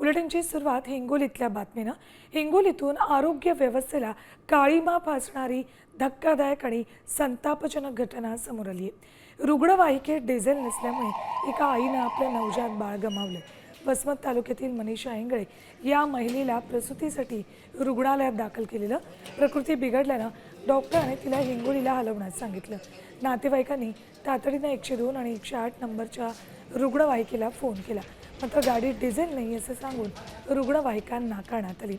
बुलेटिनची सुरुवात हिंगोलीतल्या बातमीनं. हिंगोलीतून आरोग्य व्यवस्थेला काळीमा फासणारी धक्कादायक आणि संतापजनक घटना समोर आली आहे. रुग्णवाहिकेत डिझेल नसल्यामुळे एका आईनं आपलं नवजात बाळ गमावलं. वसमत तालुक्यातील मनीषा इंगळे या महिलेला प्रसूतीसाठी रुग्णालयात दाखल केलेलं. प्रकृती बिघडल्यानं डॉक्टरांनी तिला हिंगोलीला हलवण्यास सांगितलं. नातेवाईकांनी तातडीनं 102 आणि 108 नंबरच्या रुग्णवाहिकेला फोन केला, मात्र गाडीत डिझेल नाही असं सांगून रुग्णवाहिका नाकारण्यात आली.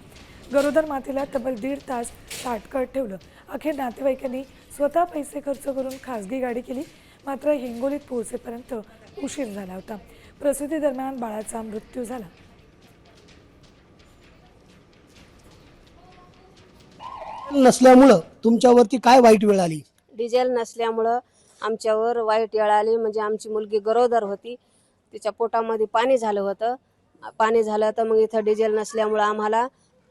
गरोदर मातेला तब्बल 1.5 तास ताटकळत ठेवलं. अखेर नातेवाईकांनी स्वतः पैसे खर्च करून खासगी गाडी केली, मात्र हिंगोलीत पोहोचेपर्यंत उशीर झाला होता. प्रसूती दरम्यान बाळाचा मृत्यू झाला. नसल्यामुळं तुमच्यावरती काय वाईट वेळ आली? डिझेल नसल्यामुळं आमच्यावर वाईट वेळ आली. म्हणजे आमची मुलगी गरोदर होती, तिच्या पोटामध्ये पाणी झालं होतं. पाणी झालं तर मग इथं डिझेल नसल्यामुळं आम्हाला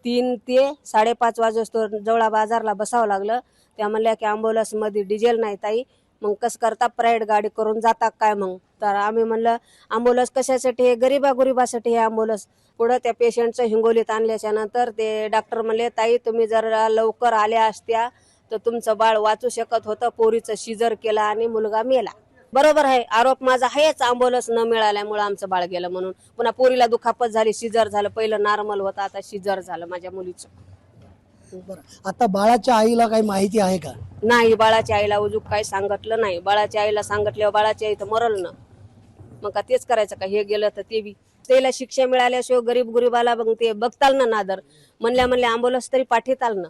3 ते 5:30 वाजता जवळा बाजारला बसावं लागलं. त्या म्हणल्या की ॲम्ब्युलन्समध्ये डिझेल नाही ताई, मग कसं करता, प्रायव्हेट गाडी करून जाता काय? मग तर आम्ही म्हणलं ॲम्ब्युलन्स कशासाठी, हे गरिबासाठी हे ॲम्ब्युलन्स. पुढं त्या पेशंटचं हिंगोलीत आणल्याच्या नंतर ते डॉक्टर म्हणले, ताई तुम्ही जर लवकर आल्या असत्या तर तुमचं बाळ वाचू शकत होतं. पोरीचं शिजर केलं आणि मुलगा मेला. बरोबर आहे, आरोप माझा आहेच, ॲम्ब्युलन्स न मिळाल्यामुळे आमचं बाळ गेलं म्हणून. पुन्हा पोरीला दुखापत झाली, शिजर झालं. पहिलं नॉर्मल होतं, आता शिजर झालं माझ्या मुलीचं. बरं, आता बाळाच्या आईला काही माहिती आहे का? नाही, बाळाच्या आईला उजूक काही सांगितलं नाही. बाळाच्या आईला सांगितल्यावर बाळाच्या आई तर मरल ना. मग का तेच करायचं का? हे गेलं तर ते बी त्याला शिक्षा मिळाल्याशिवाय गरीबाला मग ते बघताल ना नादर. म्हणल्या ॲम्ब्युलन्स तरी पाठीताल ना.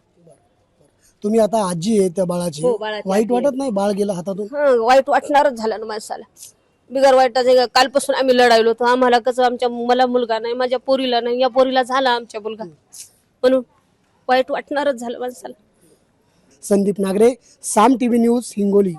तुम्ही आता आजी आहे त्या बाळाची, हो, बाळाची वाईट आजी वाटत नाही बाळ गेलं हातातून? वाईट वाटणारच झालं ना माणसाला. बिगर वाईटाचं कालपासून आम्ही लढायलो होतो. आम्हाला कसं, मला मुलगा नाही, माझ्या पोरीला नाही, या पोरीला झाला आमच्या मुलगा, म्हणून वाईट वाटणारच झालं माणसाला. संदीप नागरे, साम टीव्ही न्यूज, हिंगोली.